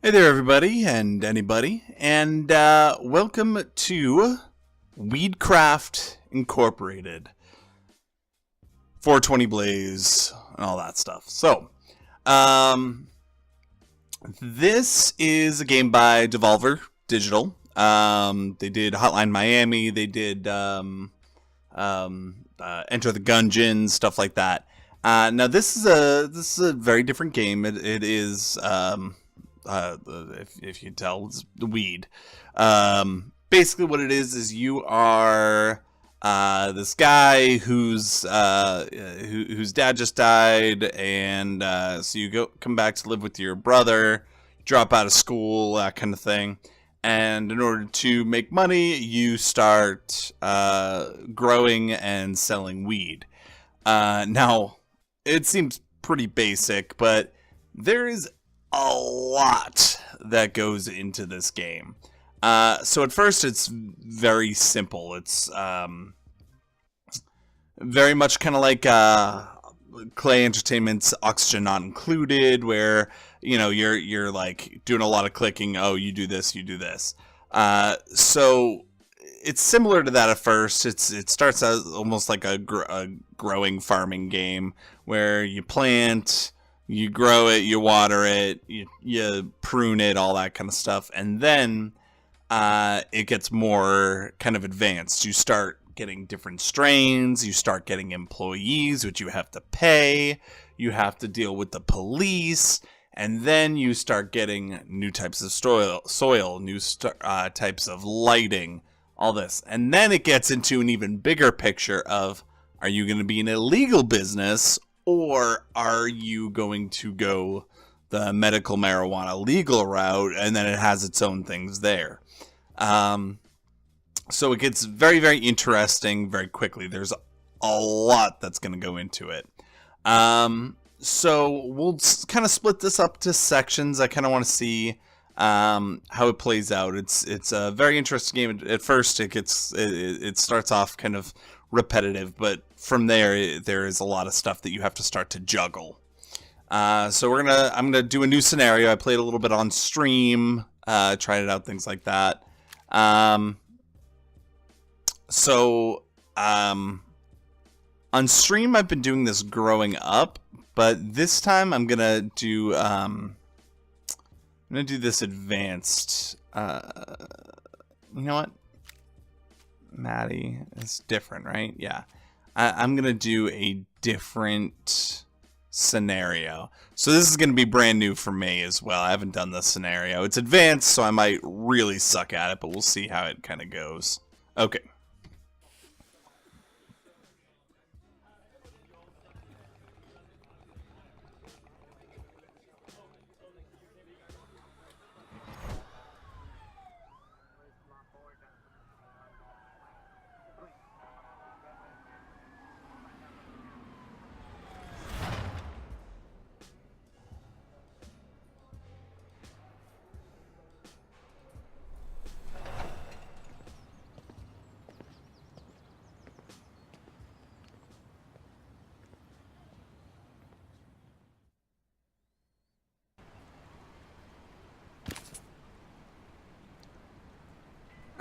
Hey there, everybody and anybody, and welcome to Weedcraft Incorporated, 420 Blaze, and all that stuff. So, this is a game by Devolver Digital. They did Hotline Miami. They did Enter the Gungeon, stuff like that. Now, this is a very different game. It is. If you can tell, it's the weed. Basically, what it is you are this guy whose dad just died, and so you come back to live with your brother, drop out of school, that kind of thing. And in order to make money, you start growing and selling weed. Now, it seems pretty basic, but there is a lot that goes into this game. So at first it's very simple. It's very much kind of like Clay Entertainment's Oxygen Not Included, where you're like doing a lot of clicking. Oh, you do this, you do this. So it's similar to that at first. It starts out almost like a growing farming game where you plant, you grow it, you water it, you prune it, all that kind of stuff. And then it gets more kind of advanced. You start getting different strains. You start getting employees, which you have to pay. You have to deal with the police. And then you start getting new types of soil, new types of lighting, all this. And then it gets into an even bigger picture of, are you going to be an illegal business, or are you going to go the medical marijuana legal route? And then it has its own things there. So it gets very, very interesting very quickly. There's a lot that's going to go into it. So we'll kind of split this up to sections. I kind of want to see how it plays out. It's a very interesting game. At first, it starts off kind of repetitive, but from there is a lot of stuff that you have to start to juggle. So I'm gonna do a new scenario. I played a little bit on stream, tried it out, things like that. On stream I've been doing this growing up, but this time I'm gonna do this advanced. You know what? Maddie is different, right? Yeah. I'm going to do a different scenario. So this is going to be brand new for me as well. I haven't done this scenario. It's advanced, so I might really suck at it, but we'll see how it kind of goes. Okay.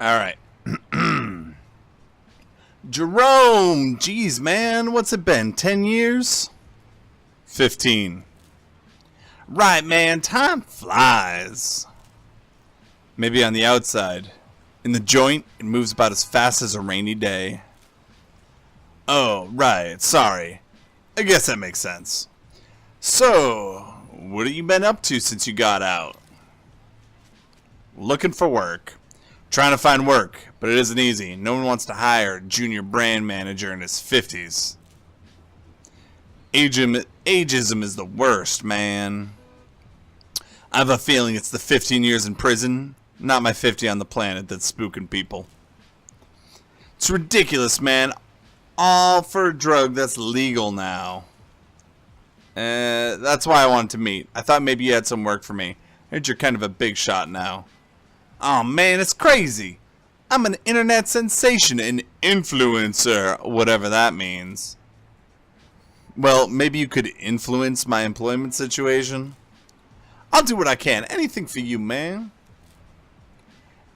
All right. Jerome, geez, man, what's it been? 10 years? 15. Right, man, time flies. Maybe on the outside. In the joint, it moves about as fast as a rainy day. Oh, right, sorry. I guess that makes sense. So, what have you been up to since you got out? Looking for work. Trying to find work, but it isn't easy. No one wants to hire a junior brand manager in his 50s. Ageism is the worst, man. I have a feeling it's the 15 years in prison, not my 50 on the planet, that's spooking people. It's ridiculous, man. All for a drug that's legal now. That's why I wanted to meet. I thought maybe you had some work for me. I heard you're kind of a big shot now. Oh man, it's crazy. I'm an internet sensation, an influencer, whatever that means. Well, maybe you could influence my employment situation? I'll do what I can. Anything for you, man.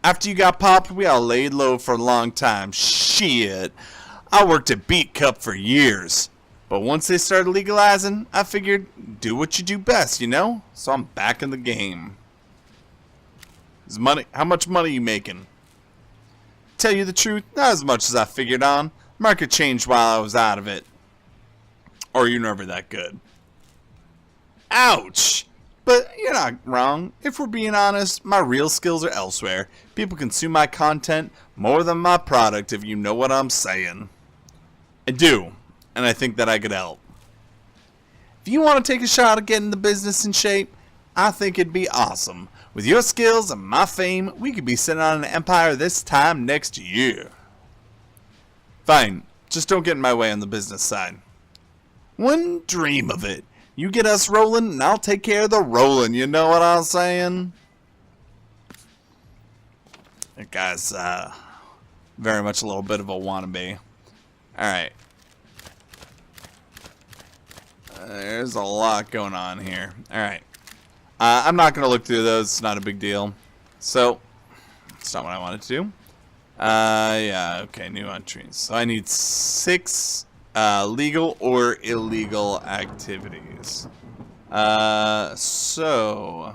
After you got popped, we all laid low for a long time. Shit. I worked at Beat Cup for years. But once they started legalizing, I figured, do what you do best, you know? So I'm back in the game. How much money you making? Tell you the truth, not as much as I figured on. Market changed while I was out of it. Or you're never that good. Ouch! But you're not wrong. If we're being honest, my real skills are elsewhere. People consume my content more than my product, if you know what I'm saying. I do, and I think that I could help. If you want to take a shot at getting the business in shape, I think it'd be awesome. With your skills and my fame, we could be sitting on an empire this time next year. Fine, just don't get in my way on the business side. Wouldn't dream of it. You get us rolling, and I'll take care of the rolling, you know what I'm saying? That guy's very much a little bit of a wannabe. Alright. There's a lot going on here. Alright. I'm not going to look through those. It's not a big deal. So, that's not what I wanted to do. Yeah, okay, new entries. So I need 6 legal or illegal activities. So...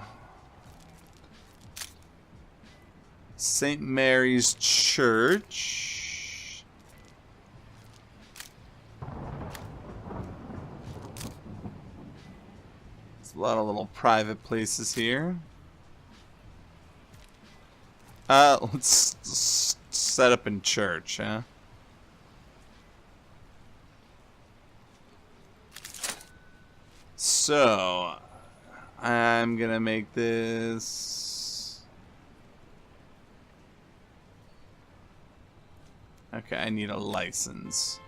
St. Mary's Church. There's a lot of little private places here. Let's set up in church, huh? So, I'm gonna make this... Okay, I need a license.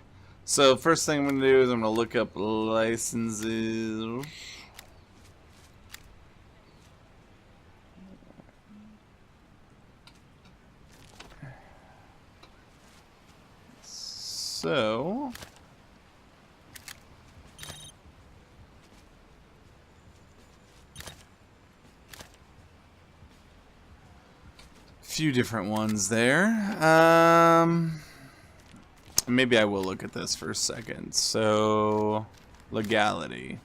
So, first thing I'm gonna do is I'm gonna look up licenses. So... few different ones there. Maybe I will look at this for a second. So, legality.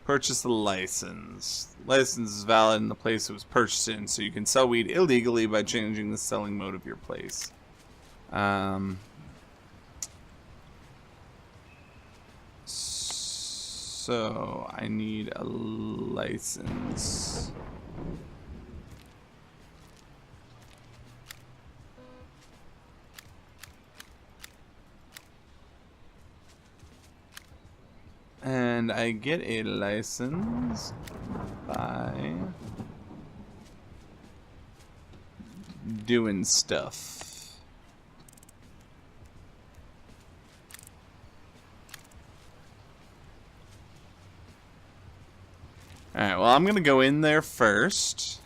Purchase the license. License is valid in the place it was purchased in, so you can sell weed illegally by changing the selling mode of your place. So, I need a license. And I get a license by doing stuff. Alright, well, I'm gonna go in there first.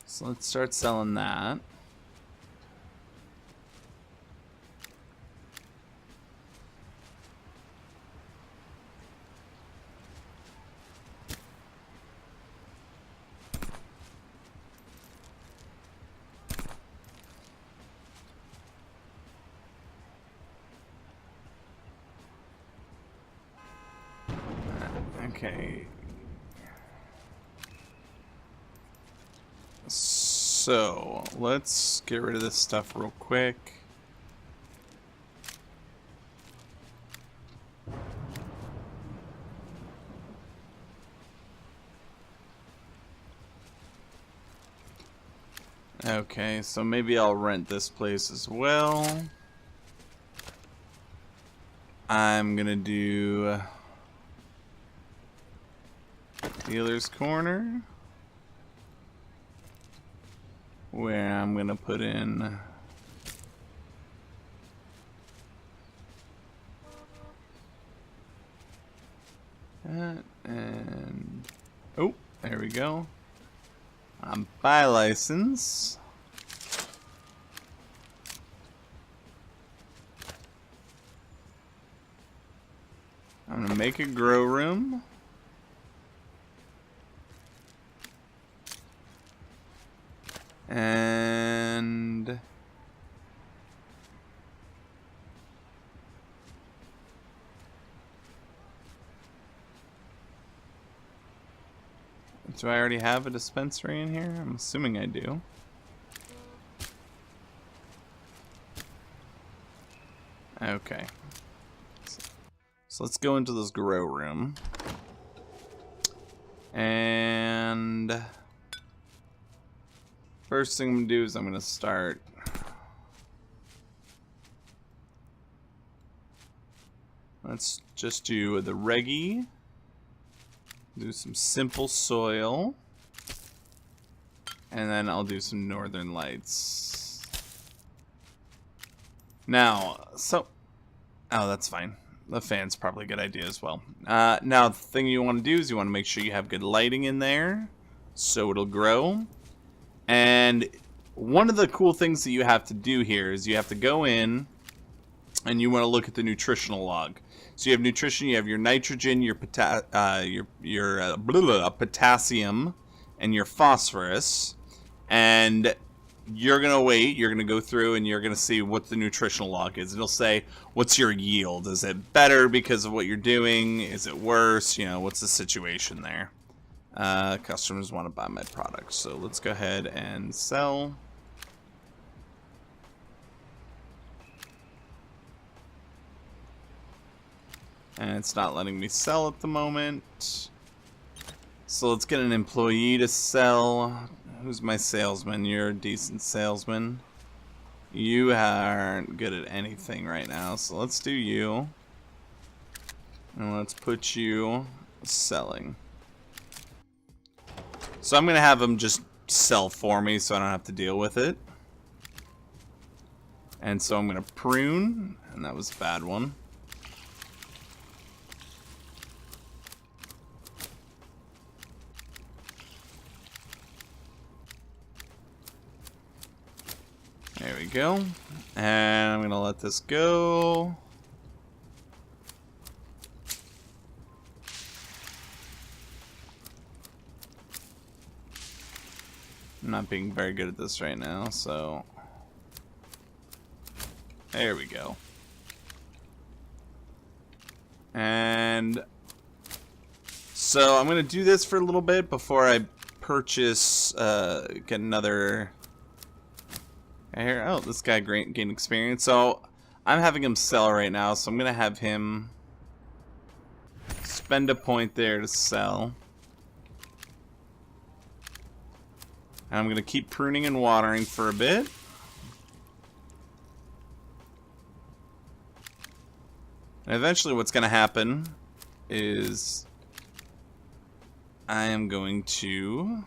So let's start selling that. Okay. So, let's get rid of this stuff real quick. Okay, so maybe I'll rent this place as well. I'm gonna do dealer's corner, where I'm gonna put in that, and oh, there we go. Buy license. I'm gonna make a grow room. And do I already have a dispensary in here? I'm assuming I do. Okay. So let's go into this grow room. And first thing I'm going to do is I'm going to start let's just do the reggie. Do some simple soil. And then I'll do some northern lights. Now, oh, that's fine. The fan's probably a good idea as well. Now, the thing you want to do is you want to make sure you have good lighting in there, so it'll grow. And one of the cool things that you have to do here is you have to go in and you want to look at the nutritional log. So you have nutrition, you have your nitrogen, your potassium, and your phosphorus. And you're going to wait, you're going to go through and you're going to see what the nutritional log is. It'll say, what's your yield? Is it better because of what you're doing? Is it worse? You know, what's the situation there? Customers want to buy my product. So let's go ahead and sell. And it's not letting me sell at the moment. So let's get an employee to sell. Who's my salesman? You're a decent salesman. You aren't good at anything right now, so let's do you. And let's put you selling. So I'm going to have him just sell for me so I don't have to deal with it. And so I'm going to prune, and that was a bad one. There we go. And I'm going to let this go. I'm not being very good at this right now, so there we go. And so I'm going to do this for a little bit before I purchase, get another... Here, oh, this guy gained experience. So I'm having him sell right now, so I'm gonna have him spend a point there to sell. And I'm gonna keep pruning and watering for a bit. And eventually what's gonna happen is I am going to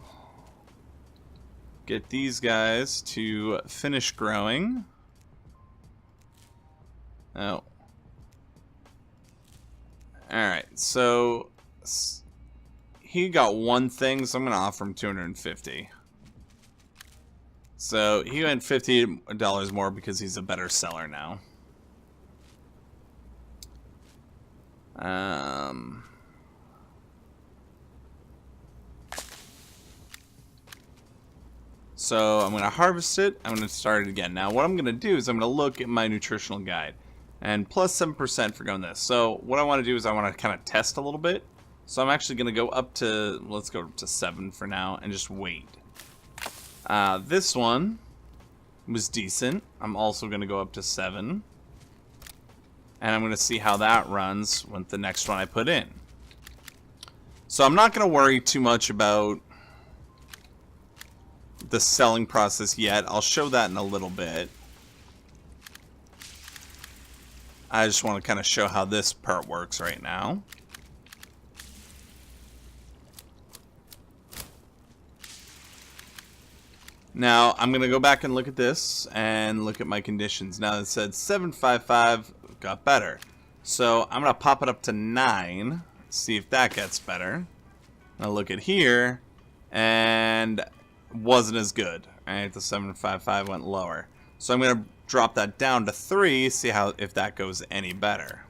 get these guys to finish growing. Oh. Alright, so he got one thing, so I'm going to offer him $250. So he went $50 more because he's a better seller now. So I'm going to harvest it. I'm going to start it again. Now what I'm going to do is I'm going to look at my nutritional guide. And plus 7% for going this. So what I want to do is I want to kind of test a little bit. So I'm actually going to go up to, let's go up to 7 for now and just wait. This one was decent. I'm also going to go up to 7. And I'm going to see how that runs with the next one I put in. So I'm not going to worry too much about the selling process yet. I'll show that in a little bit. I just want to kind of show how this part works right now. Now I'm going to go back and look at this and look at my conditions. Now it said 755 got better. So I'm going to pop it up to 9 See if that gets better. Now look at here, and wasn't as good. Alright, the 755 went lower. So I'm going to drop that down to 3, see if that goes any better.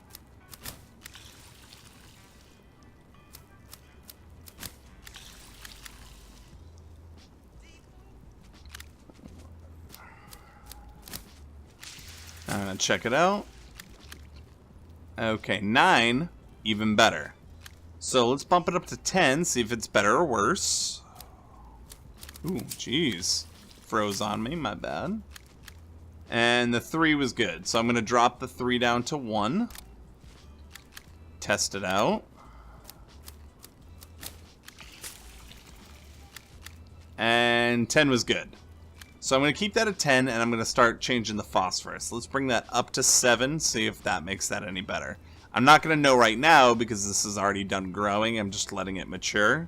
I'm going to check it out. Okay, 9, even better. So let's bump it up to 10, see if it's better or worse. Ooh, jeez. Froze on me, my bad. And the 3 was good. So I'm going to drop the 3 down to 1. Test it out. And 10 was good. So I'm going to keep that at 10, and I'm going to start changing the phosphorus. Let's bring that up to 7, see if that makes that any better. I'm not going to know right now because this is already done growing. I'm just letting it mature.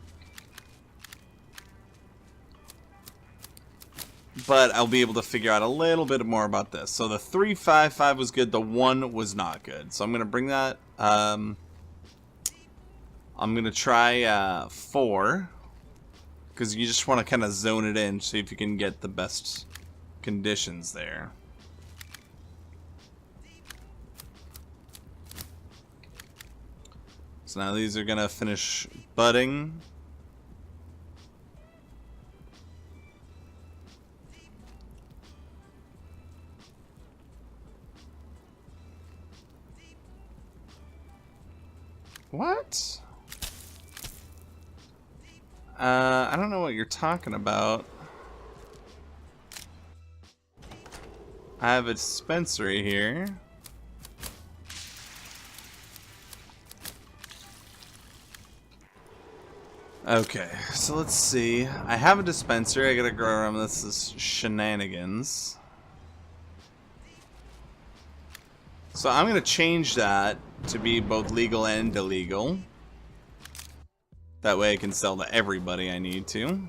But I'll be able to figure out a little bit more about this. So the 355 was good, the 1 was not good. So I'm going to bring that, I'm going to try 4. Because you just want to kind of zone it in, see if you can get the best conditions there. So now these are going to finish budding. What? I don't know what you're talking about. I have a dispensary here. Okay, so let's see. I have a dispensary. I gotta grow around. This is shenanigans. So I'm gonna change that to be both legal and illegal. That way I can sell to everybody I need to.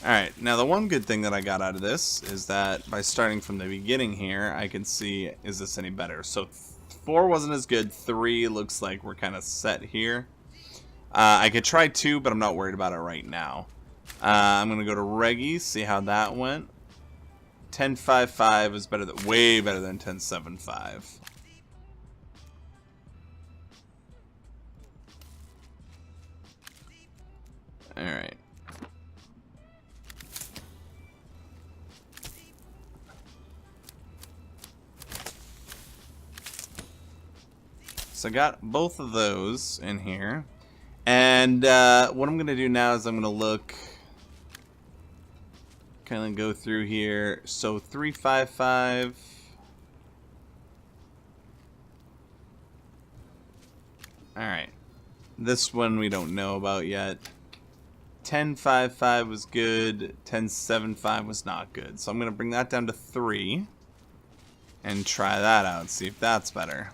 Alright, now the one good thing that I got out of this is that by starting from the beginning here, I can see, is this any better? So 4 wasn't as good, 3 looks like we're kind of set here. I could try 2, but I'm not worried about it right now. I'm going to go to Reggie, see how that went. 10.55 is better than, way better than 10.75. Alright. So I got both of those in here. And what I'm going to do now is I'm going to look, kind of go through here. So 355. Alright. This one we don't know about yet. 10.55 was good. 10.75 was not good. So I'm going to bring that down to 3. And try that out. See if that's better.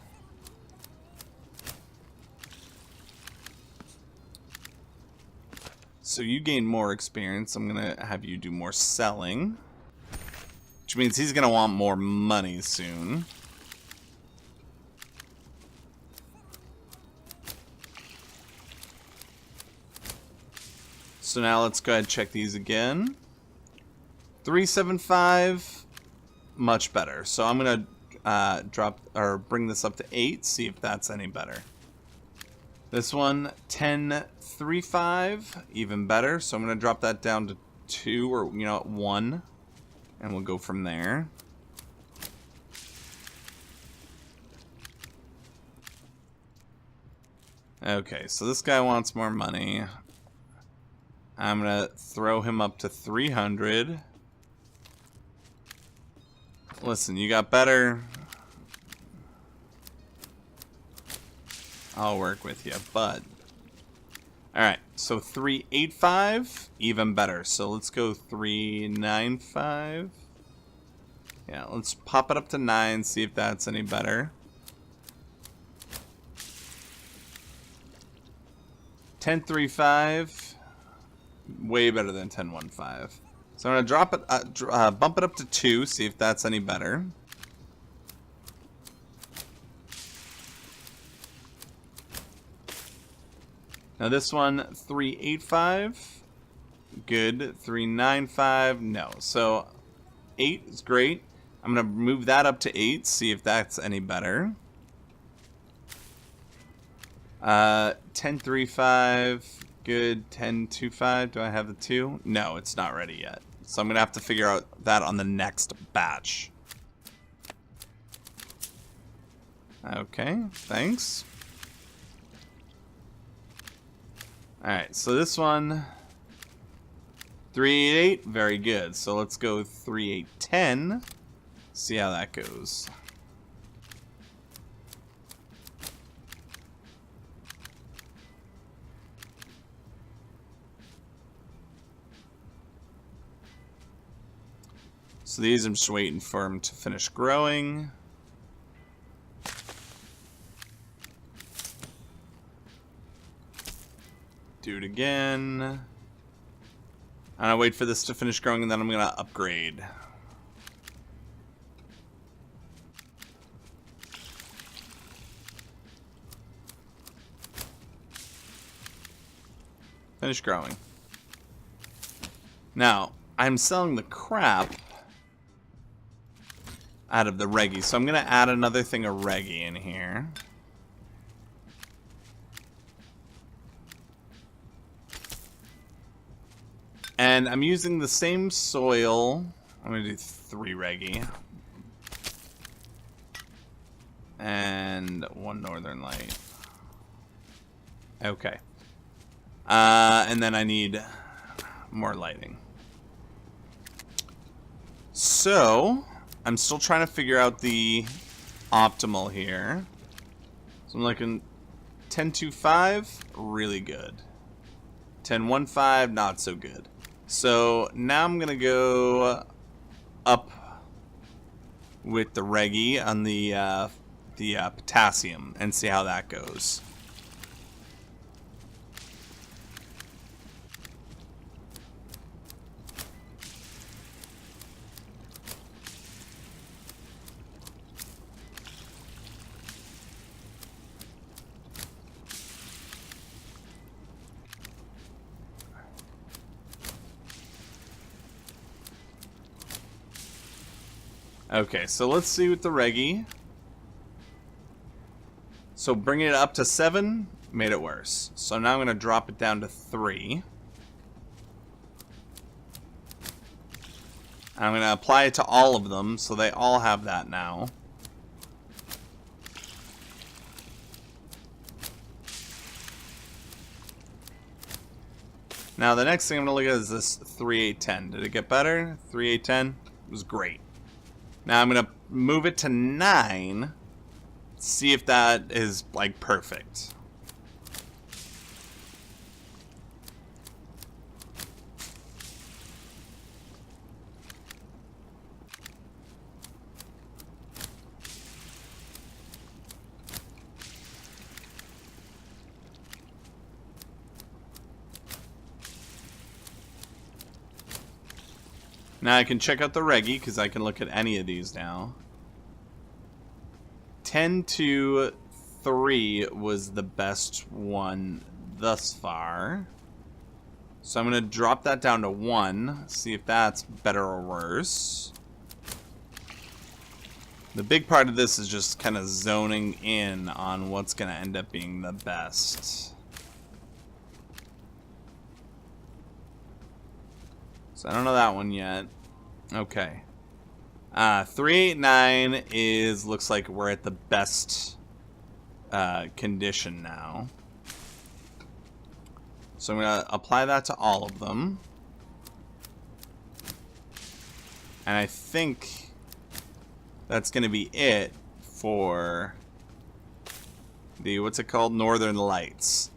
So you gain more experience. I'm going to have you do more selling. Which means he's going to want more money soon. So now let's go ahead and check these again. 375, much better. So I'm going to drop or bring this up to 8, see if that's any better. This one, 10.35, even better. So I'm going to drop that down to 2 or 1, and we'll go from there. Okay, so this guy wants more money. I'm going to throw him up to 300. Listen, you got better. I'll work with you, bud. Alright, so 385, even better. So let's go 395. Yeah, let's pop it up to 9, see if that's any better. 1035, way better than 1015. So I'm gonna drop it, bump it up to 2, see if that's any better. Now this one, 385. Good. 395. No. So 8 is great. I'm going to move that up to 8, see if that's any better. 1035. Good. 1025. Do I have the 2? No, it's not ready yet. So I'm going to have to figure out that on the next batch. Okay, thanks. Alright, so this one, 388, very good. So let's go 3810, see how that goes. So these I'm just waiting for them to finish growing. Do it again. I'm gonna wait for this to finish growing and then I'm gonna upgrade. Finish growing. Now, I'm selling the crap out of the Reggie, so I'm gonna add another thing of Reggie in here. And I'm using the same soil. I'm going to do 3 Reggie. And 1 Northern Light. Okay. And then I need more lighting. So, I'm still trying to figure out the optimal here. So I'm looking 1025, really good. 1015, not so good. So now I'm gonna go up with the Reggie on the potassium and see how that goes. Okay, so let's see with the Reggie. So bringing it up to 7 made it worse. So now I'm going to drop it down to 3. I'm going to apply it to all of them, so they all have that now. Now the next thing I'm going to look at is this 3810. Did it get better? 3810 was great. Now I'm going to move it to 9, see if that is, like, perfect. Now I can check out the Reggie, because I can look at any of these now. 10 to 3 was the best one thus far. So I'm going to drop that down to 1, see if that's better or worse. The big part of this is just kind of zoning in on what's going to end up being the best. So I don't know that one yet. Okay. 389 is, looks like we're at the best condition now. So I'm going to apply that to all of them. And I think that's going to be it for the, what's it called? Northern Lights.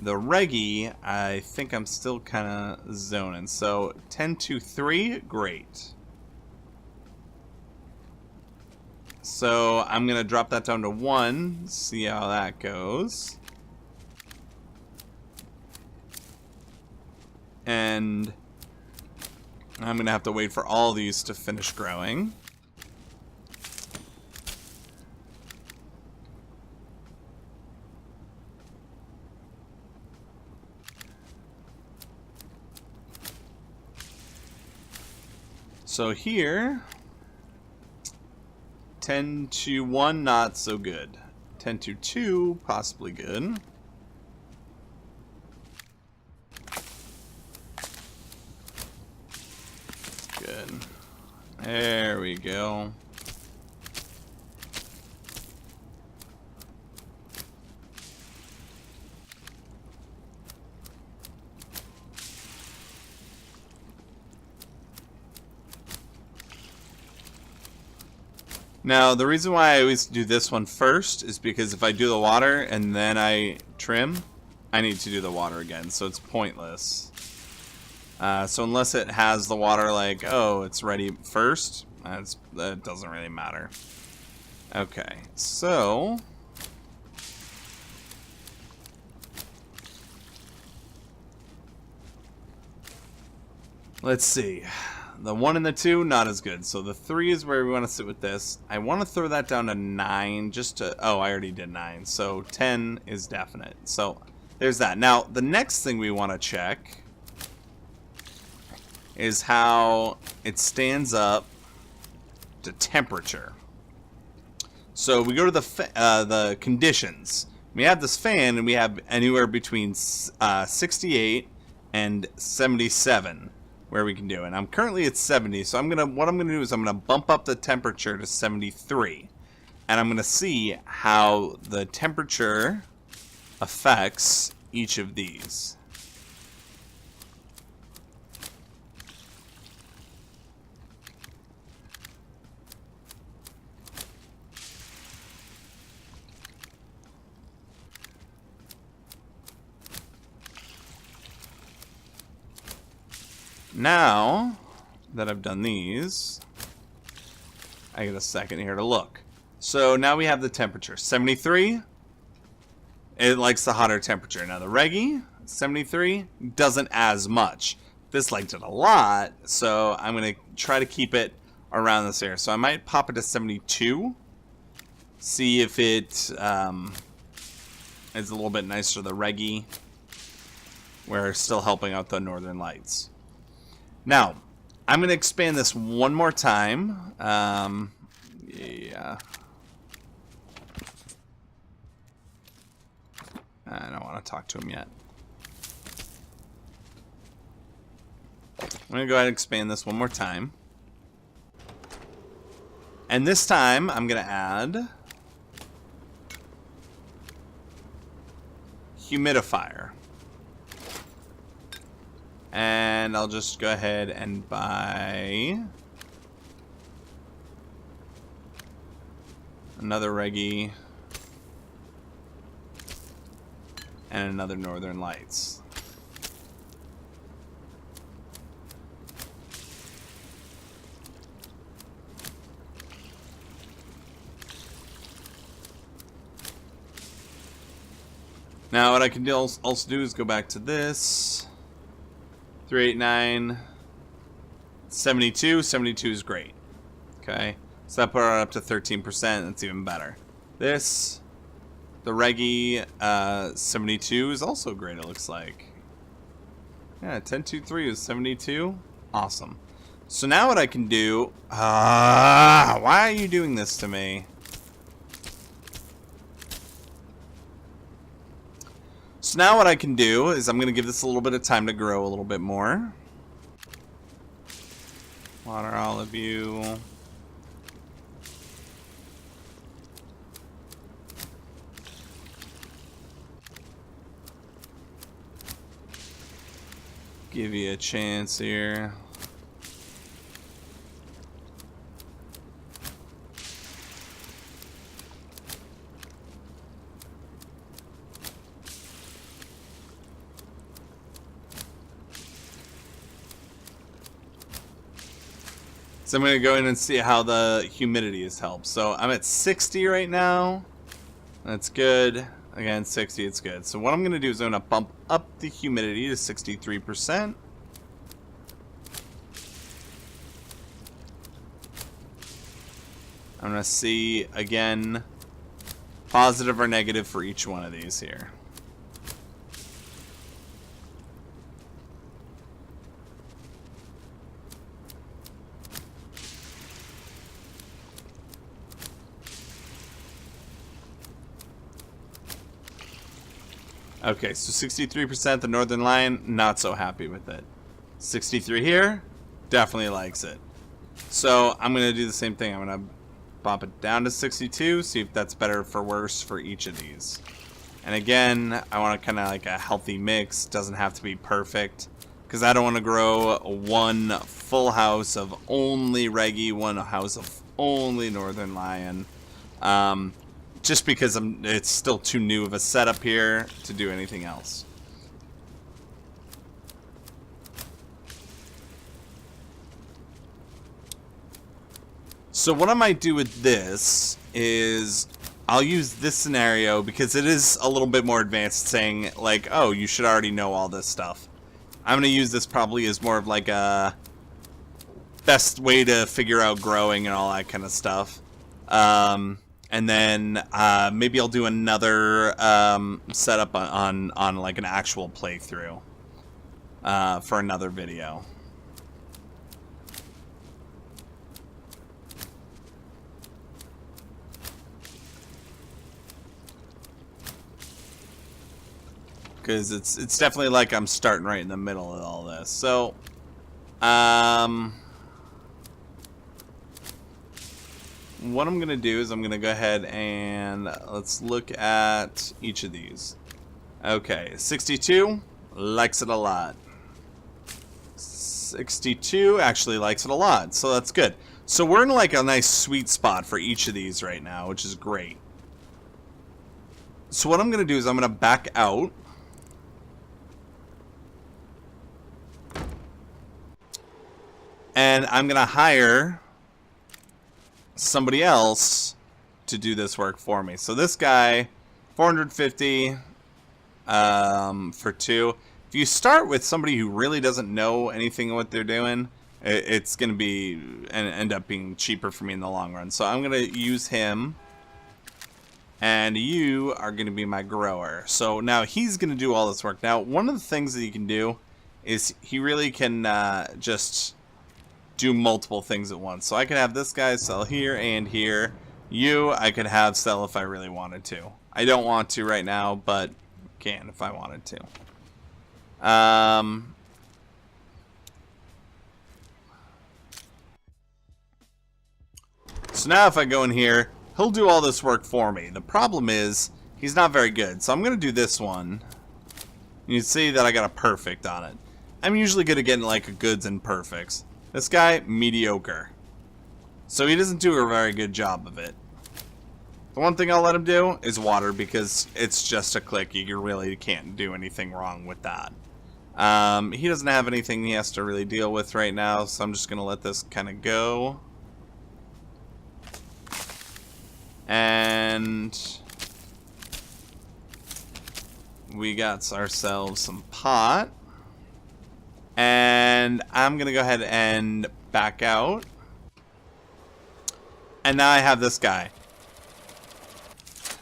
The Reggie, I think I'm still kind of zoning. So 10 to 3, great. So I'm going to drop that down to 1, see how that goes. And I'm going to have to wait for all these to finish growing. So here, 10 to 1, not so good. 10 to 2, possibly good. Good. There we go. Now, the reason why I always do this one first is because if I do the water and then I trim, I need to do the water again, so it's pointless. So unless it has the water like, oh, it's ready first, that doesn't really matter. Okay, so... let's see. The 1 and the 2, not as good. So the 3 is where we want to sit with this. I want to throw that down to 9 just to... oh, I already did 9. So 10 is definite. So there's that. Now, the next thing we want to check is how it stands up to temperature. So we go to the conditions. We have this fan, and we have anywhere between 68 and 77. Where we can do it. I'm currently at 70, so what I'm gonna do is I'm gonna bump up the temperature to 73, and I'm gonna see how the temperature affects each of these. Now that I've done these, I get a second here to look. So now we have the temperature. 73, it likes the hotter temperature. Now the Reggie, 73, doesn't as much. This liked it a lot, so I'm going to try to keep it around this area. So I might pop it to 72, see if it is a little bit nicer, the Reggie, where it's still helping out the Northern Lights. Now, I'm going to expand this one more time. Yeah. I don't want to talk to him yet. I'm going to go ahead and expand this one more time. And this time, I'm going to add humidifier. And I'll just go ahead and buy another Reggie and another Northern Lights. Now what I can also do is go back to this. 389, 72. 72 is great. Okay, so that put it up to 13%. That's even better. This, the Reggie 72 is also great. It looks like. Yeah, 1023 is 72. Awesome. So now what I can do? Why are you doing this to me? So now what I can do is I'm going to give this a little bit of time to grow a little bit more. Water all of you. Give you a chance here. So I'm going to go in and see how the humidity has helped. So I'm at 60 right now. That's good. Again, 60, it's good. So what I'm going to do is I'm going to bump up the humidity to 63%. I'm going to see, again, positive or negative for each one of these here. Okay, so 63% the Northern Lion, not so happy with it. 63 here, definitely likes it. So I'm going to do the same thing. I'm going to bump it down to 62, see if that's better for worse for each of these. And again, I want kind of like a healthy mix. Doesn't have to be perfect, because I don't want to grow one full house of only Reggie, one house of only Northern Lion. Just because it's still too new of a setup here to do anything else. So what I might do with this is I'll use this scenario because it is a little bit more advanced, saying like, oh, you should already know all this stuff. I'm going to use this probably as more of like a best way to figure out growing and all that kind of stuff. And then maybe I'll do another setup on like an actual playthrough for another video. Because it's definitely like I'm starting right in the middle of all this. So, what I'm going to do is I'm going to go ahead and let's look at each of these. Okay, 62 likes it a lot. 62 actually likes it a lot, so that's good. So we're in like a nice sweet spot for each of these right now, which is great. So what I'm going to do is I'm going to back out. And I'm going to hire somebody else to do this work for me. So this guy, 450 for 2. If you start with somebody who really doesn't know anything what they're doing, it's going to be and end up being cheaper for me in the long run. So I'm going to use him, and you are going to be my grower. So now he's going to do all this work. Now, one of the things that you can do is he really can just do multiple things at once. So I could have this guy sell here and here. You, I could have sell if I really wanted to. I don't want to right now, but can if I wanted to. So now if I go in here, he'll do all this work for me. The problem is he's not very good. So I'm going to do this one. You see that I got a perfect on it. I'm usually good at getting like a goods and perfects. This guy, mediocre. So he doesn't do a very good job of it. The one thing I'll let him do is water, because it's just a click. You really can't do anything wrong with that. He doesn't have anything he has to really deal with right now, so I'm just going to let this kind of go. And we got ourselves some pot. And I'm going to go ahead and back out. And now I have this guy.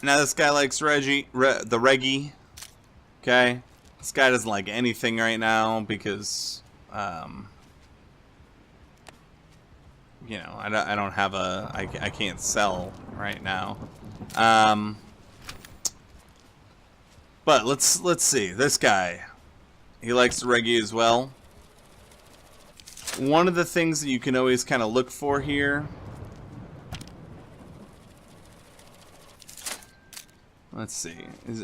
Now this guy likes Reggie. Okay. This guy doesn't like anything right now because, you know, I don't have a, I can't sell right now. But let's see. This guy, he likes Reggie as well. One of the things that you can always kind of look for here. Let's see.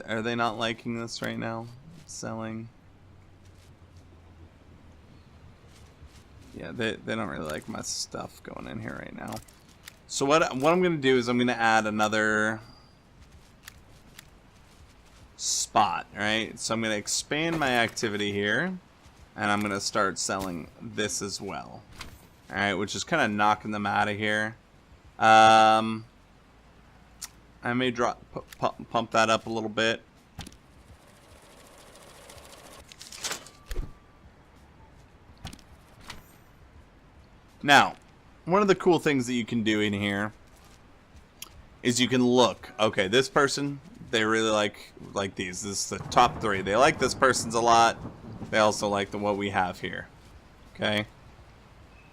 Are they not liking this right now? Selling. Yeah, they don't really like my stuff going in here right now. So what I'm going to do is I'm going to add another spot, right? So I'm going to expand my activity here. And I'm going to start selling this as well. Alright, which is kind of knocking them out of here. I may pump that up a little bit. Now, one of the cool things that you can do in here is you can look. Okay, this person, they really like these. This is the top 3. They like this person's a lot. They also like what we have here. Okay.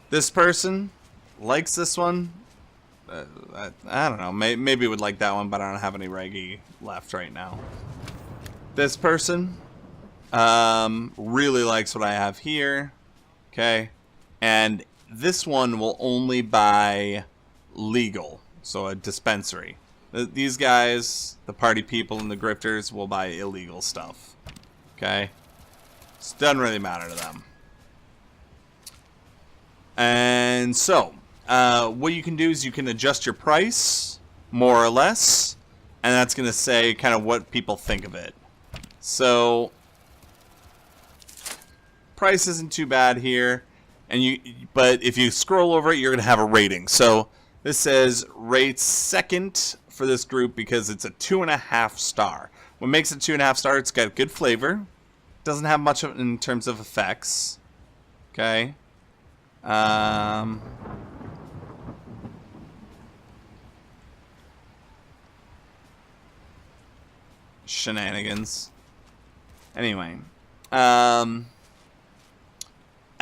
This person likes this one. I don't know. Maybe would like that one, but I don't have any Reggie left right now. This person really likes what I have here. Okay. And this one will only buy legal, so a dispensary. These guys, the party people and the grifters, will buy illegal stuff. Okay? It doesn't really matter to them. And so, what you can do is you can adjust your price, more or less, and that's going to say kind of what people think of it. So, price isn't too bad here. But if you scroll over it, you're going to have a rating. So this says rate second for this group because it's a 2.5 star. What makes it 2.5 star? It's got good flavor. Doesn't have much in terms of effects. Okay. Shenanigans. Anyway.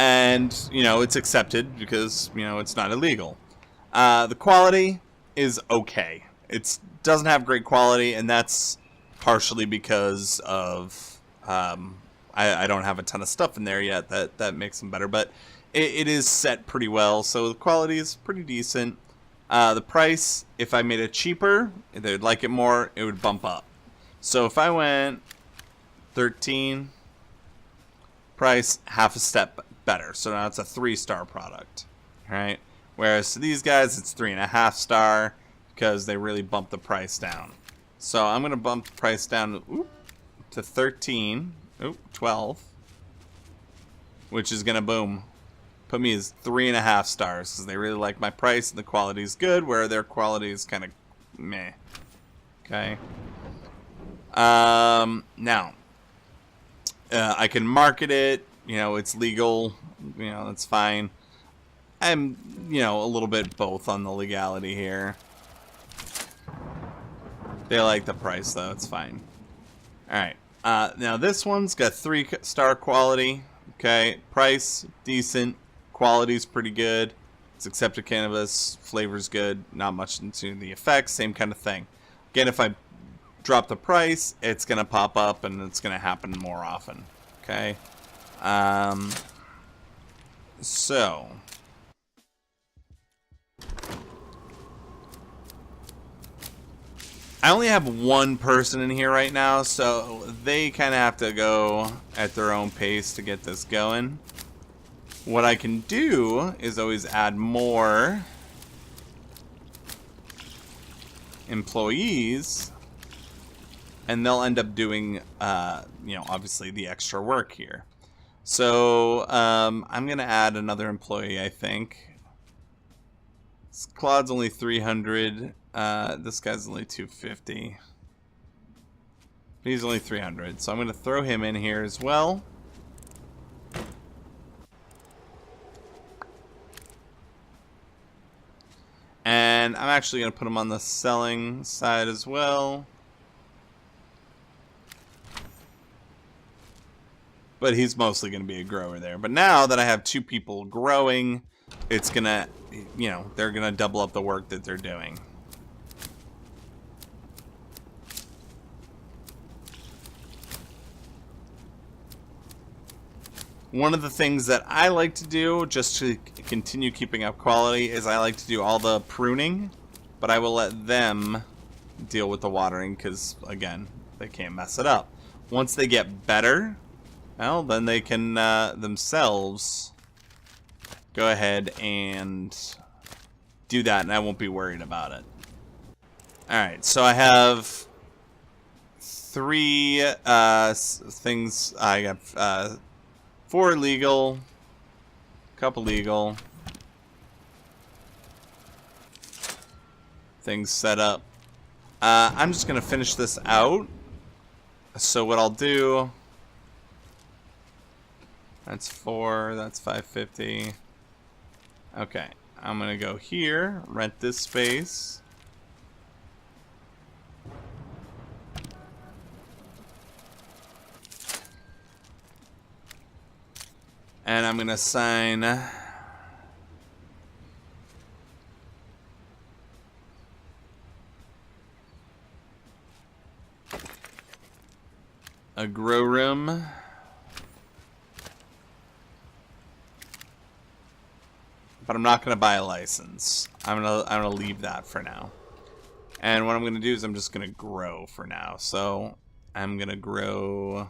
And, you know, it's accepted because, you know, it's not illegal. The quality is okay. It doesn't have great quality, and that's partially because of I don't have a ton of stuff in there yet that makes them better. But it is set pretty well, so the quality is pretty decent. The price, if I made it cheaper, if they'd like it more, it would bump up. So if I went 13, price half a step better. So now it's a 3-star product, right? Whereas to these guys, it's 3.5 star because they really bump the price down. So I'm going to bump the price down to 13, 12, which is going to boom, put me as 3.5 stars because they really like my price and the quality is good, where their quality is kind of meh. Okay. Now, I can market it. You know, it's legal. You know, that's fine. I'm, you know, a little bit both on the legality here. They like the price, though. It's fine. Alright. Now, this one's got 3-star quality. Okay. Price, decent. Quality's pretty good. It's accepted cannabis. Flavor's good. Not much into the effects. Same kind of thing. Again, if I drop the price, it's going to pop up and it's going to happen more often. Okay. So I only have one person in here right now, so they kind of have to go at their own pace to get this going. What I can do is always add more employees, and they'll end up doing, you know, obviously the extra work here. So, I'm going to add another employee, I think. Claude's only 300. This guy's only 250. He's only 300. So I'm going to throw him in here as well. And I'm actually going to put him on the selling side as well. But he's mostly going to be a grower there. But now that I have 2 people growing, it's going to, you know, they're going to double up the work that they're doing. One of the things that I like to do, just to continue keeping up quality, is I like to do all the pruning. But I will let them deal with the watering because, again, they can't mess it up. Once they get better, well, then they can themselves go ahead and do that, and I won't be worried about it. Alright, so I have 3 things. I got 4 legal, a couple legal, things set up. I'm just going to finish this out. So what I'll do... That's 4, that's 550. Okay, I'm gonna go here, rent this space. And I'm gonna assign a grow room. But I'm not gonna buy a license. I'm gonna leave that for now. And what I'm gonna do is I'm just gonna grow for now. So I'm gonna grow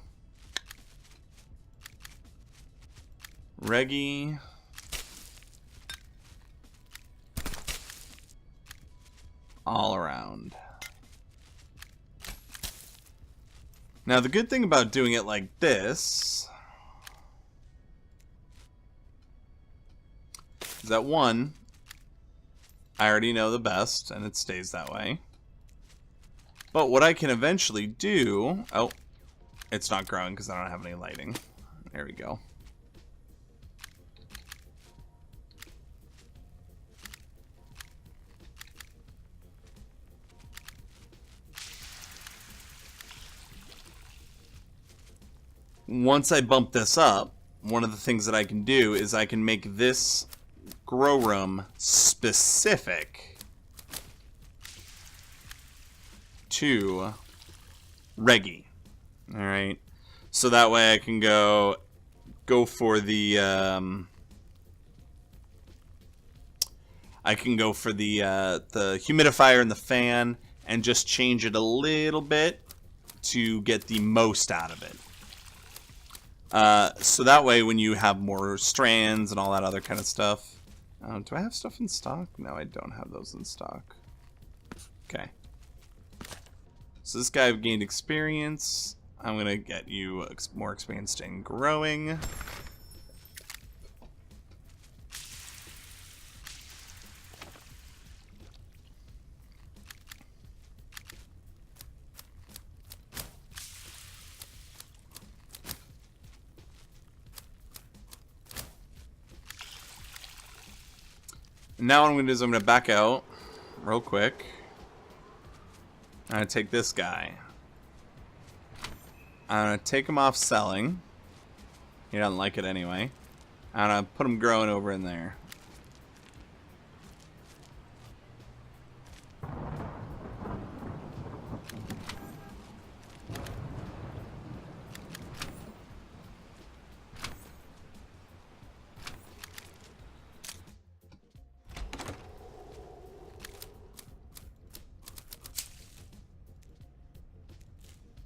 Reggie. All around. Now the good thing about doing it like this is that one, I already know the best and it stays that way. But what I can eventually do, oh, it's not growing because I don't have any lighting. There we go. Once I bump this up, one of the things that I can do is I can make this grow room specific to Reggie. All right, so that way I can go for the the humidifier and the fan and just change it a little bit to get the most out of it. So that way when you have more strands and all that other kind of stuff. Do I have stuff in stock? No, I don't have those in stock. Okay. So this guy gained experience. I'm going to get you more experienced in growing. Now what I'm going to do is I'm going to back out real quick. I'm going to take this guy. I'm going to take him off selling. He doesn't like it anyway. I'm going to put him growing over in there.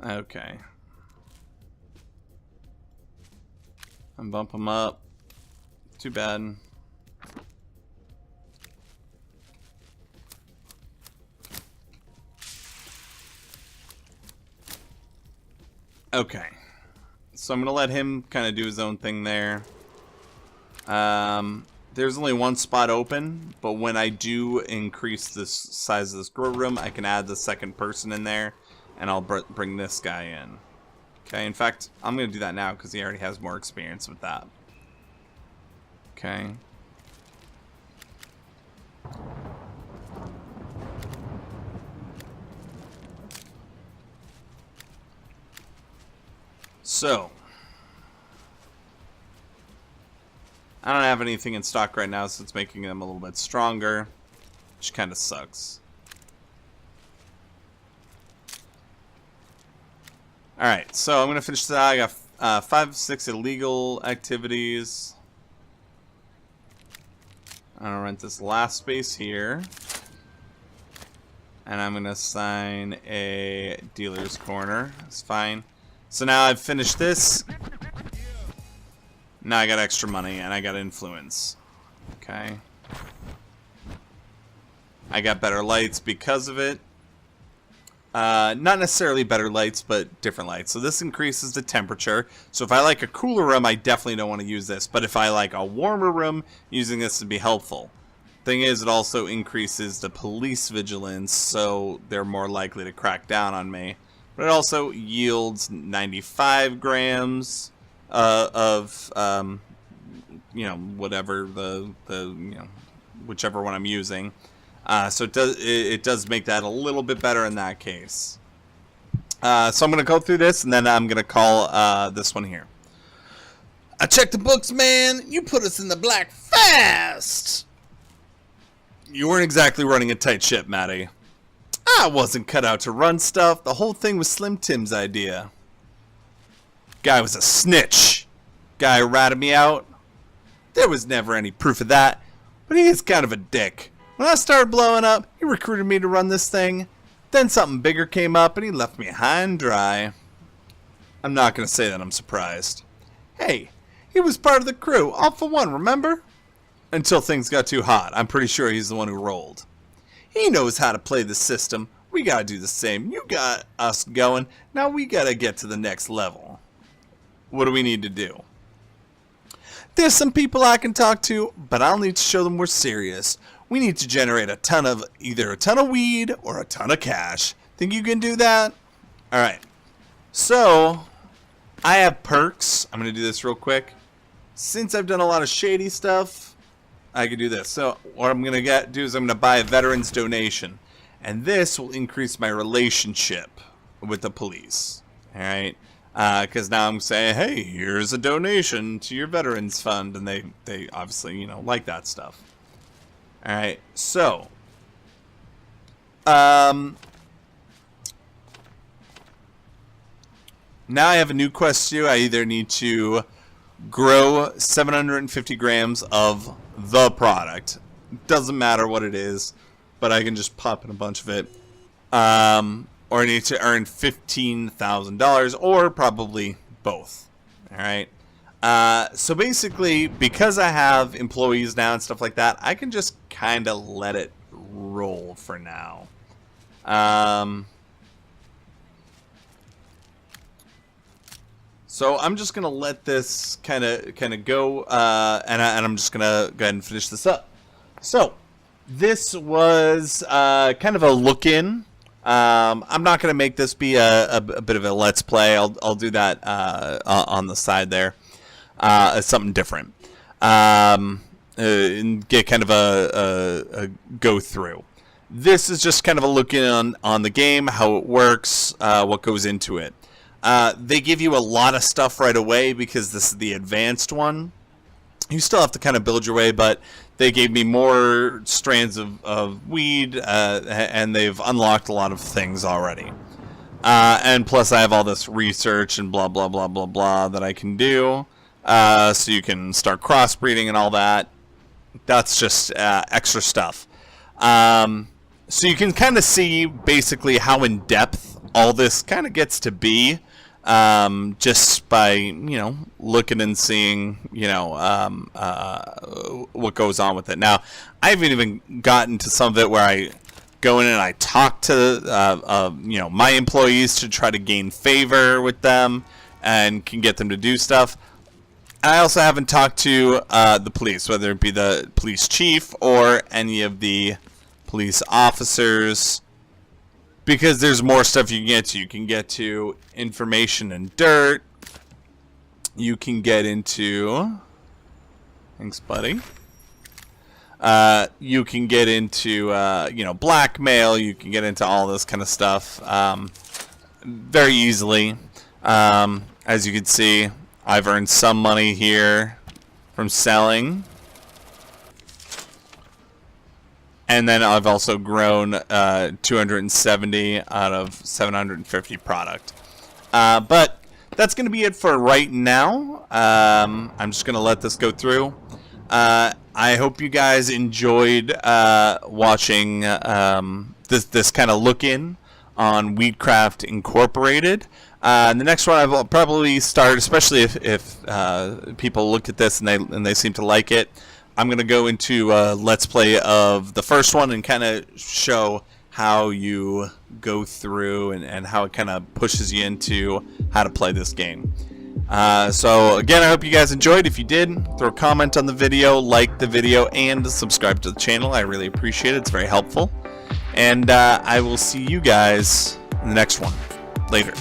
Okay. And bump them up. Too bad. Okay. So I'm going to let him kind of do his own thing there. There's only one spot open, but when I do increase this size of this grow room, I can add the second person in there. And I'll bring this guy in. Okay, in fact, I'm going to do that now because he already has more experience with that. Okay. So. I don't have anything in stock right now, so it's making them a little bit stronger. Which kind of sucks. Alright, so I'm going to finish that. I got 5, 6 illegal activities. I'm going to rent this last space here. And I'm going to assign a dealer's corner. That's fine. So now I've finished this. Now I got extra money and I got influence. Okay. I got better lights because of it. Not necessarily better lights, but different lights. So this increases the temperature. So if I like a cooler room, I definitely don't want to use this. But if I like a warmer room, using this would be helpful. Thing is, it also increases the police vigilance, so they're more likely to crack down on me. But it also yields 95 grams of, you know, whatever whichever one I'm using. So it does make that a little bit better in that case. So I'm going to go through this, and then I'm going to call this one here. I checked the books, man. You put us in the black fast. You weren't exactly running a tight ship, Matty. I wasn't cut out to run stuff. The whole thing was Slim Tim's idea. Guy was a snitch. Guy ratted me out. There was never any proof of that, but he is kind of a dick. When I started blowing up, he recruited me to run this thing. Then something bigger came up and he left me high and dry. I'm not going to say that I'm surprised. Hey, he was part of the crew, all for one, remember? Until things got too hot. I'm pretty sure he's the one who rolled. He knows how to play the system. We got to do the same. You got us going. Now we got to get to the next level. What do we need to do? There's some people I can talk to, but I'll need to show them we're serious. We need to generate either a ton of weed or a ton of cash. Think you can do that? Alright. So, I have perks. I'm going to do this real quick. Since I've done a lot of shady stuff, I can do this. So, what I'm going to do is I'm going to buy a veteran's donation. And this will increase my relationship with the police. Alright? Because now I'm saying, hey, here's a donation to your veterans fund. And they obviously, you know, like that stuff. Alright, so. Now I have a new quest to do. I either need to grow 750 grams of the product. Doesn't matter what it is, but I can just pop in a bunch of it. Or I need to earn $15,000, or probably both. Alright. So basically, because I have employees now and stuff like that, I can just kind of let it roll for now. So I'm just gonna let this kind of go, and I'm just gonna go ahead and finish this up. So this was kind of a look-in. I'm not gonna make this be a bit of a let's play. I'll do that on the side there. As something different, and get kind of a go through. This is just kind of a look in on the game, how it works, what goes into it. They give you a lot of stuff right away because this is the advanced one. You still have to kind of build your way, but they gave me more strands of weed, and they've unlocked a lot of things already. And plus I have all this research and blah blah blah blah blah that I can do. So you can start crossbreeding and all that. That's just extra stuff. So you can kind of see basically how in depth all this kind of gets to be, just by, you know, looking and seeing, you know, what goes on with it. Now, I haven't even gotten to some of it where I go in and I talk to, you know, my employees to try to gain favor with them and can get them to do stuff. I also haven't talked to the police, whether it be the police chief or any of the police officers, because there's more stuff you can get to. You can get to information and dirt. You can get into... Thanks, buddy. You can get into, you know, blackmail. You can get into all this kind of stuff very easily. As you can see, I've earned some money here from selling. And then I've also grown 270 out of 750 product. But that's going to be it for right now. I'm just going to let this go through. I hope you guys enjoyed watching this kind of look-in on Weedcraft Incorporated. The next one I will probably start, especially if people look at this and they seem to like it. I'm going to go into Let's Play of the first one and kind of show how you go through and how it kind of pushes you into how to play this game. So again, I hope you guys enjoyed. If you did, throw a comment on the video, like the video, and subscribe to the channel. I really appreciate it. It's very helpful. And I will see you guys in the next one. Later.